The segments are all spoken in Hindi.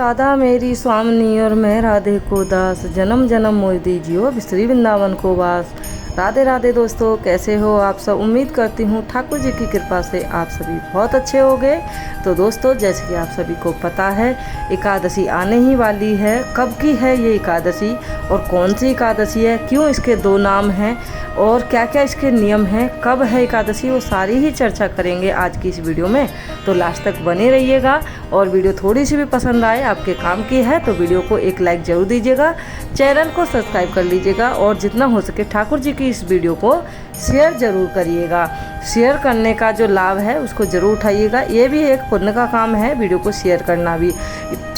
राधा मेरी स्वामिनी और मैं राधे को दास, जन्म जन्म मोहि दीजियो श्री वृंदावन को वास। राधे राधे दोस्तों, कैसे हो आप सब। उम्मीद करती हूँ ठाकुर जी की कृपा से आप सभी बहुत अच्छे होंगे। तो दोस्तों, जैसे कि आप सभी को पता है, एकादशी आने ही वाली है। कब की है ये एकादशी और कौन सी एकादशी है, क्यों इसके दो नाम हैं और क्या क्या इसके नियम हैं, कब है एकादशी, वो सारी ही चर्चा करेंगे आज की इस वीडियो में। तो लास्ट तक बने रहिएगा और वीडियो थोड़ी सी भी पसंद आए, आपके काम की है, तो वीडियो को एक लाइक ज़रूर दीजिएगा, चैनल को सब्सक्राइब कर लीजिएगा और जितना हो सके ठाकुर जी की इस वीडियो को शेयर ज़रूर करिएगा। शेयर करने का जो लाभ है उसको ज़रूर उठाइएगा। ये भी एक पुण्य का काम है, वीडियो को शेयर करना भी।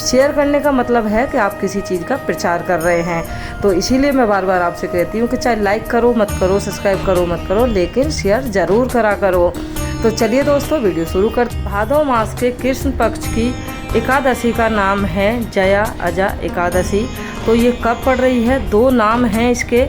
शेयर करने का मतलब है कि आप किसी चीज़ का प्रचार कर रहे हैं। तो इसीलिए मैं बार बार आपसे कहती हूँ कि चाहे लाइक करो मत करो, सब्सक्राइब करो मत करो, लेकिन शेयर ज़रूर करा करो। तो चलिए दोस्तों, वीडियो शुरू कर। भादो मास के कृष्ण पक्ष की एकादशी का नाम है जया अजा एकादशी। तो ये कब पड़ रही है, दो नाम हैं इसके,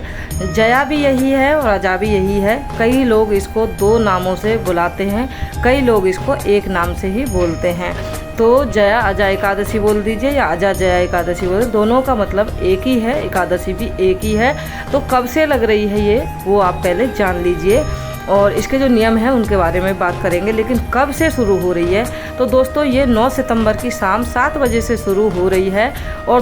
जया भी यही है और अजा भी यही है। कई लोग इसको दो नामों से बुलाते हैं, कई लोग इसको एक नाम से ही बोलते हैं। तो जया अजा एकादशी बोल दीजिए या अजा जया एकादशी बोल, दोनों का मतलब एक ही है, एकादशी भी एक ही है। तो कब से लग रही है ये, वो आप पहले जान लीजिए और इसके जो नियम हैं उनके बारे में बात करेंगे। लेकिन कब से शुरू हो रही है, तो दोस्तों ये 9 सितंबर की शाम 7 बजे से शुरू हो रही है और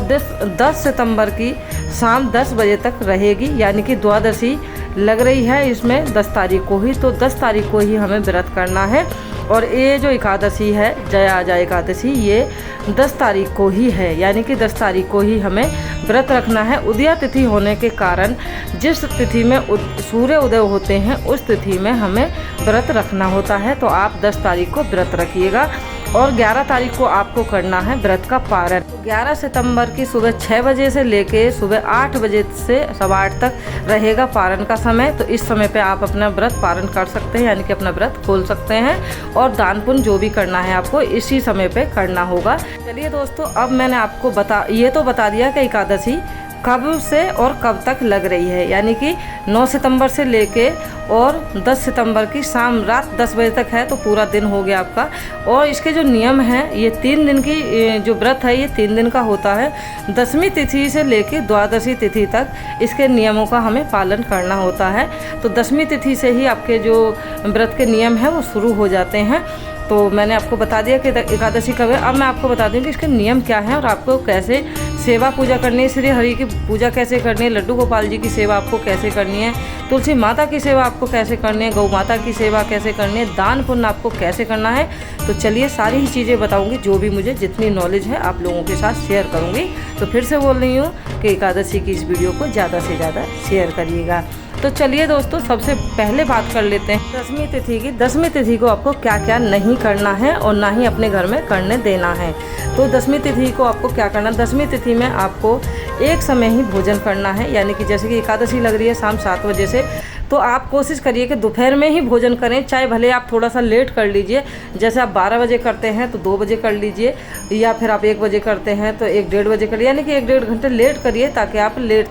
10 सितंबर की शाम 10 बजे तक रहेगी, यानी कि द्वादशी लग रही है इसमें 10 तारीख को ही। तो 10 तारीख को ही हमें व्रत करना है और ये जो एकादशी है जया अजा एकादशी, ये 10 तारीख को ही है, यानी कि 10 तारीख को ही हमें व्रत रखना है। उदया तिथि होने के कारण जिस तिथि में सूर्य उदय होते हैं उस तिथि में हमें व्रत रखना होता है। तो आप 10 तारीख को व्रत रखिएगा और 11 तारीख को आपको करना है व्रत का पारण। 11 सितंबर की सुबह 6 बजे से लेके सुबह 8 बजे से 8:15 तक रहेगा पारण का समय। तो इस समय पे आप अपना व्रत पारण कर सकते हैं, यानी कि अपना व्रत खोल सकते हैं और दान पुण्य जो भी करना है आपको इसी समय पे करना होगा। चलिए दोस्तों, अब मैंने आपको ये तो बता दिया कि एकादशी कब से और कब तक लग रही है, यानी कि 9 सितंबर से लेके और 10 सितंबर की शाम रात 10 बजे तक है। तो पूरा दिन हो गया आपका। और इसके जो नियम हैं, ये 3 दिन की जो व्रत है ये 3 दिन का होता है। 10वीं तिथि से लेके द्वादशी तिथि तक इसके नियमों का हमें पालन करना होता है। तो 10वीं तिथि से ही आपके जो व्रत के नियम हैं वो शुरू हो जाते हैं। तो मैंने आपको बता दिया कि एकादशी कब है। अब मैं आपको बता दूँ कि इसके नियम क्या हैं और आपको कैसे सेवा पूजा करनी है, श्री हरि की पूजा कैसे करनी है, लड्डू गोपाल जी की सेवा आपको कैसे करनी है, तुलसी माता की सेवा आपको कैसे करनी है, गौ माता की सेवा कैसे करनी है, दान पुण्य आपको कैसे करना है। तो चलिए सारी ही चीज़ें बताऊंगी, जो भी मुझे जितनी नॉलेज है आप लोगों के साथ शेयर करूंगी। तो फिर से बोल रही हूँ कि एकादशी की इस वीडियो को ज़्यादा से ज़्यादा शेयर करिएगा। तो चलिए दोस्तों, सबसे पहले बात कर लेते हैं 10वीं तिथि की। 10वीं तिथि को आपको क्या क्या नहीं करना है और ना ही अपने घर में करने देना है। तो 10वीं तिथि को आपको क्या करना है, 10वीं तिथि में आपको एक समय ही भोजन करना है, यानी कि जैसे कि एकादशी लग रही है शाम 7 बजे से, तो आप कोशिश करिए कि दोपहर में ही भोजन करें। चाहे भले आप थोड़ा सा लेट कर लीजिए, जैसे आप 12 बजे करते हैं तो 2 बजे कर लीजिए, या फिर आप 1 बजे करते हैं तो 1-1:30 बजे करिए, यानी कि 1-1.5 घंटे लेट करिए ताकि आप लेट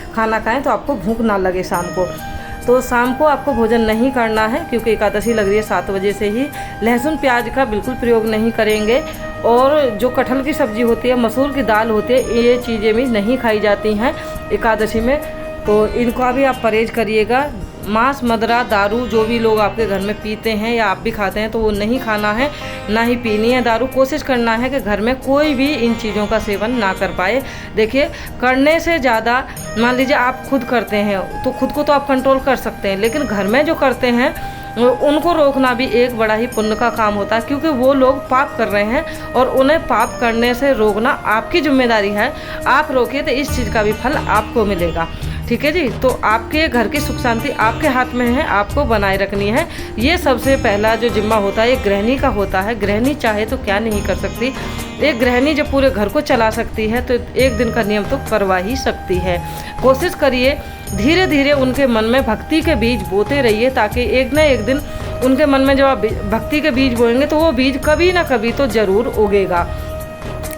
खाना खाएं तो आपको भूख ना लगे शाम को। तो शाम को आपको भोजन नहीं करना है क्योंकि एकादशी लग रही है 7 बजे से ही। लहसुन प्याज का बिल्कुल प्रयोग नहीं करेंगे और जो कटहल की सब्ज़ी होती है, मसूर की दाल होती है, ये चीज़ें भी नहीं खाई जाती हैं एकादशी में। तो इनका भी आप परहेज करिएगा। मांस मदिरा दारू जो भी लोग आपके घर में पीते हैं या आप भी खाते हैं तो वो नहीं खाना है, ना ही पीनी है दारू। कोशिश करना है कि घर में कोई भी इन चीज़ों का सेवन ना कर पाए। देखिए, करने से ज़्यादा, मान लीजिए आप खुद करते हैं तो खुद को तो आप कंट्रोल कर सकते हैं, लेकिन घर में जो करते हैं उनको रोकना भी एक बड़ा ही पुण्य का काम होता है, क्योंकि वो लोग पाप कर रहे हैं और उन्हें पाप करने से रोकना आपकी जिम्मेदारी है। आप रोकिए तो इस चीज़ का भी फल आपको मिलेगा। ठीक है जी। तो आपके घर की सुख शांति आपके हाथ में है, आपको बनाए रखनी है। ये सबसे पहला जो जिम्मा होता है एक गृहिणी का होता है। गृहिणी चाहे तो क्या नहीं कर सकती। एक गृहिणी जब पूरे घर को चला सकती है तो एक दिन का नियम तो करवा ही सकती है। कोशिश करिए धीरे धीरे उनके मन में भक्ति के बीज बोते रहिए, ताकि एक न एक दिन उनके मन में जब आप भक्ति के बीज बोएंगे तो वो बीज कभी ना कभी तो ज़रूर उगेगा।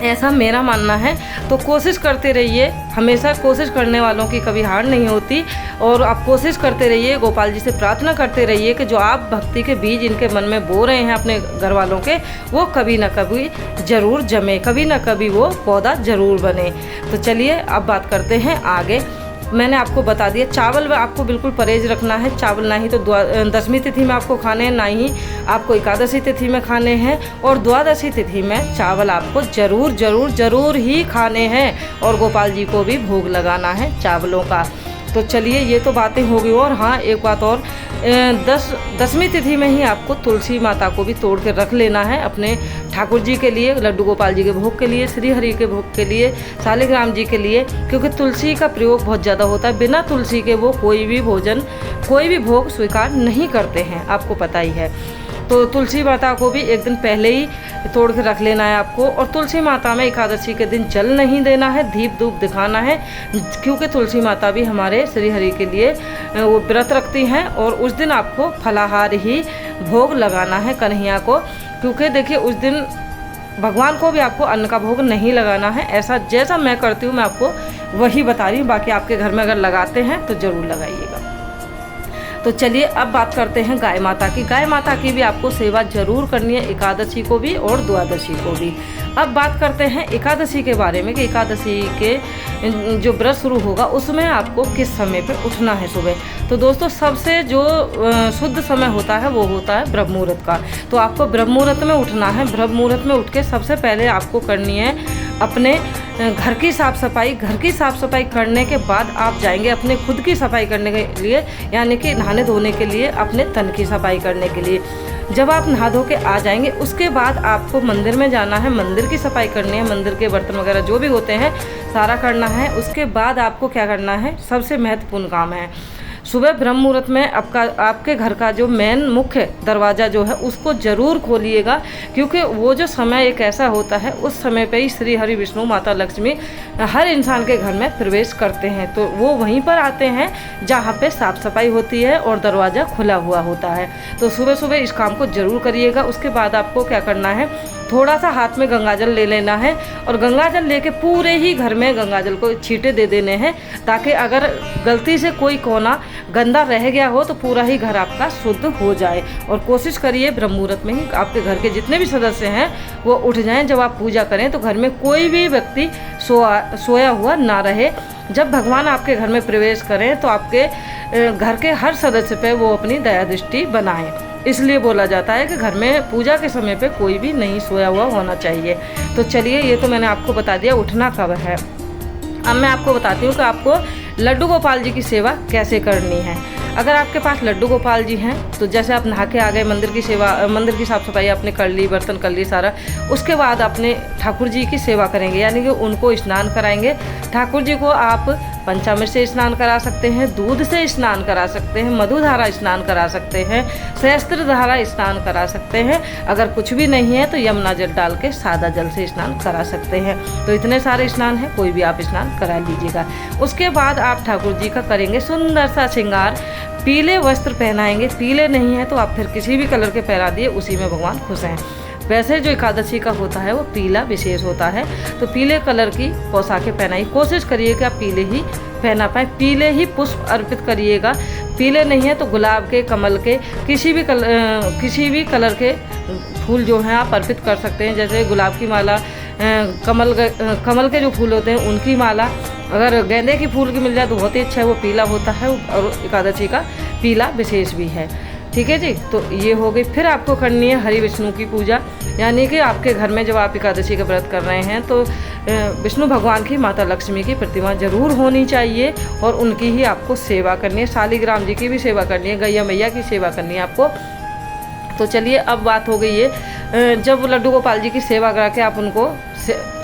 ऐसा मेरा मानना है। तो कोशिश करते रहिए, हमेशा कोशिश करने वालों की कभी हार नहीं होती। और आप कोशिश करते रहिए, गोपाल जी से प्रार्थना करते रहिए कि जो आप भक्ति के बीज इनके मन में बो रहे हैं अपने घर वालों के, वो कभी ना कभी ज़रूर जमे, कभी ना कभी वो पौधा ज़रूर बने। तो चलिए अब बात करते हैं आगे। मैंने आपको बता दिया, चावल में आपको बिल्कुल परहेज रखना है। चावल ना ही तो दशमी तिथि में आपको खाने हैं, ना ही आपको एकादशी तिथि में खाने हैं, और द्वादशी तिथि में चावल आपको ज़रूर ज़रूर ज़रूर ही खाने हैं, और गोपाल जी को भी भोग लगाना है चावलों का। तो चलिए ये तो बातें हो गई। और हाँ, एक बात और, दशमी तिथि में ही आपको तुलसी माता को भी तोड़ के रख लेना है अपने ठाकुर जी के लिए, लड्डू गोपाल जी के भोग के लिए, श्री हरि के भोग के लिए, शालिग्राम जी के लिए, क्योंकि तुलसी का प्रयोग बहुत ज़्यादा होता है। बिना तुलसी के वो कोई भी भोजन, कोई भी भोग स्वीकार नहीं करते हैं, आपको पता ही है। तो तुलसी माता को भी एक दिन पहले ही तोड़ के रख लेना है आपको। और तुलसी माता में एकादशी के दिन जल नहीं देना है, दीप धूप दिखाना है, क्योंकि तुलसी माता भी हमारे श्री हरि के लिए वो व्रत रखती हैं। और उस दिन आपको फलाहार ही भोग लगाना है कन्हैया को, क्योंकि देखिए उस दिन भगवान को भी आपको अन्न का भोग नहीं लगाना है। ऐसा जैसा मैं करती हूँ मैं आपको वही बता रही हूँ, बाकी आपके घर में अगर लगाते हैं तो ज़रूर लगाइएगा। तो चलिए अब बात करते हैं गाय माता की। गाय माता की भी आपको सेवा जरूर करनी है, एकादशी को भी और द्वादशी को भी। अब बात करते हैं एकादशी के बारे में कि एकादशी के जो व्रत शुरू होगा उसमें आपको किस समय पे उठना है सुबह। तो दोस्तों सबसे जो शुद्ध समय होता है वो होता है ब्रह्म मुहूर्त का। तो आपको ब्रह्म मुहूर्त में उठना है। ब्रह्म मुहूर्त में उठ के सबसे पहले आपको करनी है अपने घर की साफ़ सफाई। घर की साफ़ सफाई करने के बाद आप जाएंगे अपने खुद की सफाई करने के लिए, यानी कि नहाने धोने के लिए, अपने तन की सफाई करने के लिए। जब आप नहा धो के आ जाएंगे उसके बाद आपको मंदिर में जाना है, मंदिर की सफाई करनी है, मंदिर के बर्तन वगैरह जो भी होते हैं सारा करना है। उसके बाद आपको क्या करना है, सबसे महत्वपूर्ण काम है सुबह ब्रह्म मुहूर्त में आपके घर का जो मेन मुख्य दरवाज़ा जो है उसको ज़रूर खोलिएगा, क्योंकि वो जो समय एक ऐसा होता है उस समय पे ही श्री हरि विष्णु माता लक्ष्मी हर इंसान के घर में प्रवेश करते हैं। तो वो वहीं पर आते हैं जहाँ पे साफ़ सफाई होती है और दरवाज़ा खुला हुआ होता है। तो सुबह सुबह इस काम को ज़रूर करिएगा। उसके बाद आपको क्या करना है, थोड़ा सा हाथ में गंगाजल ले लेना है और गंगाजल लेके पूरे ही घर में गंगाजल को छींटे दे देने हैं, ताकि अगर गलती से कोई कोना गंदा रह गया हो तो पूरा ही घर आपका शुद्ध हो जाए। और कोशिश करिए ब्रह्म मुहूर्त में ही आपके घर के जितने भी सदस्य हैं वो उठ जाएं। जब आप पूजा करें तो घर में कोई भी व्यक्ति सोया हुआ ना रहे। जब भगवान आपके घर में प्रवेश करें तो आपके घर के हर सदस्य पे वो अपनी दया दृष्टि बनाएं। इसलिए बोला जाता है कि घर में पूजा के समय पे कोई भी नहीं सोया हुआ होना चाहिए। तो चलिए ये तो मैंने आपको बता दिया उठना कब है। अब मैं आपको बताती हूँ कि आपको लड्डू गोपाल जी की सेवा कैसे करनी है। अगर आपके पास लड्डू गोपाल जी हैं तो जैसे आप नहा के आ गए, मंदिर की सेवा, मंदिर की साफ़ सफाई आपने कर ली, बर्तन कर ली सारा, उसके बाद अपने ठाकुर जी की सेवा करेंगे, यानी कि उनको स्नान कराएंगे। ठाकुर जी को आप पंचामृत से स्नान करा सकते हैं, दूध से स्नान करा सकते हैं, मधुधारा स्नान करा सकते हैं, सहस्त्र धारा स्नान करा सकते हैं। अगर कुछ भी नहीं है तो यमुना जल डाल के सादा जल से स्नान करा सकते हैं। तो इतने सारे स्नान हैं, कोई भी आप स्नान करा लीजिएगा। उसके बाद आप ठाकुर जी का करेंगे सुंदर सा श्रृंगार, पीले वस्त्र पहनाएंगे। पीले नहीं है तो आप फिर किसी भी कलर के पहना दिए, उसी में भगवान खुश हैं। वैसे जो एकादशी का होता है वो पीला विशेष होता है, तो पीले कलर की पोशाकें पहनाई। कोशिश करिए कि आप पीले ही पहना पाए, पीले ही पुष्प अर्पित करिएगा। पीले नहीं है तो गुलाब के, कमल के, किसी भी कलर के फूल जो हैं आप अर्पित कर सकते हैं। जैसे गुलाब की माला, कमल के जो फूल होते हैं उनकी माला, अगर गेंदे की फूल की मिल जाए तो बहुत ही अच्छा है, वो पीला होता है और एकादशी का पीला विशेष भी है। ठीक है जी, तो ये हो गई। फिर आपको करनी है हरि विष्णु की पूजा, यानी कि आपके घर में जब आप एकादशी का व्रत कर रहे हैं तो विष्णु भगवान की, माता लक्ष्मी की प्रतिमा जरूर होनी चाहिए और उनकी ही आपको सेवा करनी है। शालिग्राम जी की भी सेवा करनी है, गैया मैया की सेवा करनी है आपको। तो चलिए अब बात हो गई है, जब लड्डू गोपाल जी की सेवा करा के आप उनको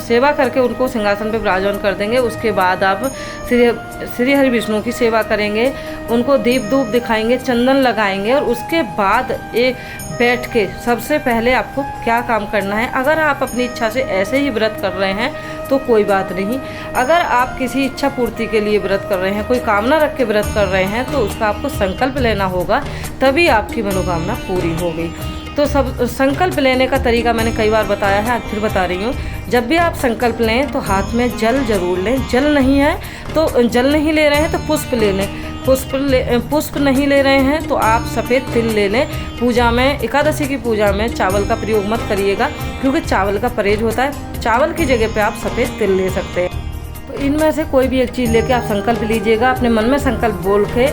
सेवा करके उनको सिंहासन पे विराजमान कर देंगे, उसके बाद आप श्री हरि विष्णु की सेवा करेंगे, उनको दीप धूप दिखाएंगे, चंदन लगाएंगे। और उसके बाद बैठ के सबसे पहले आपको क्या काम करना है, अगर आप अपनी इच्छा से ऐसे ही व्रत कर रहे हैं तो कोई बात नहीं। अगर आप किसी इच्छा पूर्ति के लिए व्रत कर रहे हैं, कोई कामना रख के व्रत कर रहे हैं, तो उसका आपको संकल्प लेना होगा, तभी आपकी मनोकामना पूरी हो गई। तो सब संकल्प लेने का तरीका मैंने कई बार बताया है, आज फिर बता रही हूँ। जब भी आप संकल्प लें तो हाथ में जल जरूर लें। जल नहीं है तो जल नहीं ले रहे हैं तो पुष्प ले लें। पुष्प नहीं ले रहे हैं तो आप सफ़ेद तिल ले लें। पूजा में, एकादशी की पूजा में चावल का प्रयोग मत करिएगा, क्योंकि चावल का परहेज होता है। चावल की जगह पे आप सफ़ेद तिल ले सकते हैं। तो इनमें से कोई भी एक चीज़ लेके आप संकल्प लीजिएगा, अपने मन में संकल्प बोल के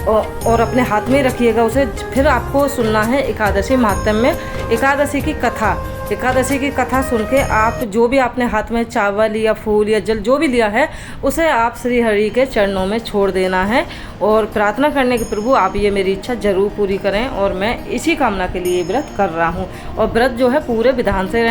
और अपने हाथ में रखिएगा उसे। फिर आपको सुनना है एकादशी महात्म्य में एकादशी की कथा। एकादशी की कथा सुन के आप जो भी आपने हाथ में चावल या फूल या जल जो भी लिया है उसे आप श्री हरि के चरणों में छोड़ देना है और प्रार्थना करने के प्रभु आप ये मेरी इच्छा जरूर पूरी करें और मैं इसी कामना के लिए व्रत कर रहा हूँ। और व्रत जो है पूरे विधान से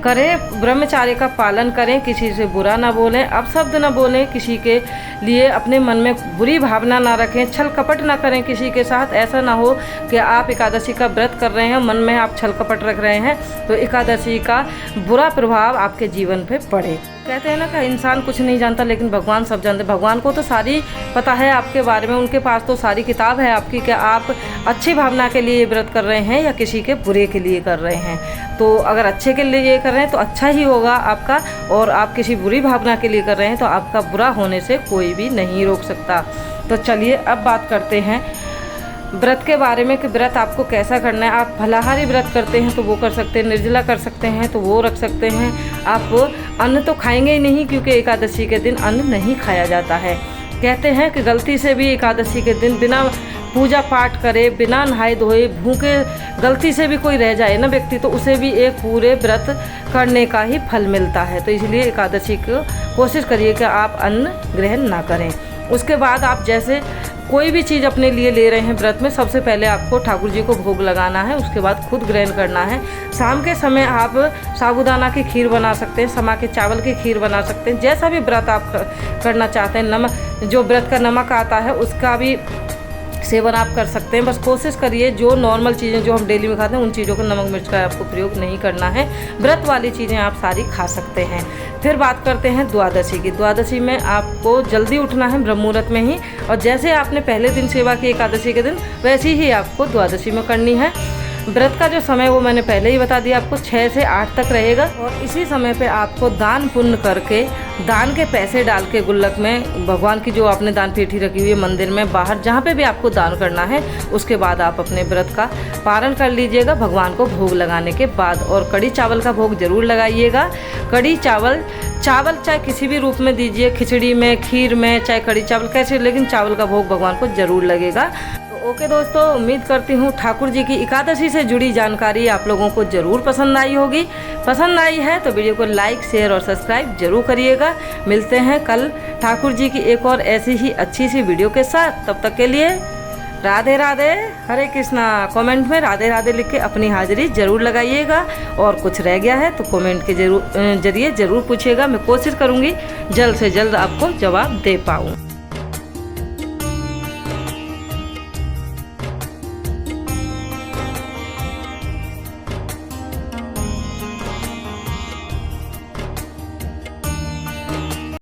करें, ब्रह्मचार्य का पालन करें, किसी से बुरा ना बोलें, अपशब्द ना बोलें, किसी के लिए अपने मन में बुरी भावना ना रखें, छल कपट ना करें किसी के साथ। ऐसा ना हो कि आप एकादशी का व्रत कर रहे हैं, मन में आप छल कपट रख रहे हैं तो एकादशी का बुरा प्रभाव आपके जीवन पे पड़े। कहते हैं ना कि इंसान कुछ नहीं जानता लेकिन भगवान सब जानते। भगवान को तो सारी पता है आपके बारे में, उनके पास तो सारी किताब है आपकी कि आप अच्छी भावना के लिए व्रत कर रहे हैं या किसी के बुरे के लिए कर रहे हैं। तो अगर अच्छे के लिए कर रहे हैं तो अच्छा ही होगा आपका, और आप किसी बुरी भावना के लिए कर रहे हैं तो आपका बुरा होने से कोई भी नहीं रोक सकता। तो चलिए अब बात करते हैं व्रत के बारे में कि व्रत आपको कैसा करना है। आप फलाहारी व्रत करते हैं तो वो कर सकते हैं, निर्जला कर सकते हैं तो वो रख सकते हैं। आप अन्न तो खाएंगे ही नहीं, क्योंकि एकादशी के दिन अन्न नहीं खाया जाता है। कहते हैं कि गलती से भी एकादशी के दिन बिना पूजा पाठ करे, बिना नहाए धोए, भूखे गलती से भी कोई रह जाए ना व्यक्ति, तो उसे भी एक पूरे व्रत करने का ही फल मिलता है। तो इसलिए एकादशी को कोशिश करिए कि आप अन्न ग्रहण ना करें। उसके बाद आप जैसे कोई भी चीज़ अपने लिए ले रहे हैं व्रत में, सबसे पहले आपको ठाकुर जी को भोग लगाना है, उसके बाद खुद ग्रहण करना है। शाम के समय आप साबूदाना की खीर बना सकते हैं, समा के चावल की खीर बना सकते हैं। जैसा भी व्रत आप करना चाहते हैं, नमक जो व्रत का नमक आता है उसका भी सेवन आप कर सकते हैं। बस कोशिश करिए जो नॉर्मल चीज़ें जो हम डेली में खाते हैं उन चीज़ों को नमक मिर्च का आपको प्रयोग नहीं करना है। व्रत वाली चीज़ें आप सारी खा सकते हैं। फिर बात करते हैं द्वादशी की। द्वादशी में आपको जल्दी उठना है ब्रह्म मुहूर्त में ही, और जैसे आपने पहले दिन सेवा की एकादशी के दिन, वैसी ही आपको द्वादशी में करनी है। व्रत का जो समय वो मैंने पहले ही बता दिया आपको, 6 से 8 तक रहेगा। और इसी समय पे आपको दान पुण्य करके, दान के पैसे डाल के गुल्लक में, भगवान की जो आपने दान पेटी रखी हुई है मंदिर में, बाहर जहाँ पे भी आपको दान करना है, उसके बाद आप अपने व्रत का पारण कर लीजिएगा भगवान को भोग लगाने के बाद। और कड़ी चावल का भोग जरूर लगाइएगा। कड़ी चावल चाहे किसी भी रूप में दीजिए, खिचड़ी में, खीर में, चाहे कड़ी चावल कैसे, लेकिन चावल का भोग भगवान को जरूर लगेगा। ओके दोस्तों, उम्मीद करती हूँ ठाकुर जी की एकादशी से जुड़ी जानकारी आप लोगों को ज़रूर पसंद आई होगी। पसंद आई है तो वीडियो को लाइक, शेयर और सब्सक्राइब जरूर करिएगा। मिलते हैं कल ठाकुर जी की एक और ऐसी ही अच्छी सी वीडियो के साथ। तब तक के लिए राधे राधे, हरे कृष्णा। कमेंट में राधे राधे लिख के अपनी हाजिरी ज़रूर लगाइएगा, और कुछ रह गया है तो कमेंट के जरिए ज़रूर पूछिएगा। मैं कोशिश करूँगी जल्द से जल्द आपको जवाब दे पाऊँ।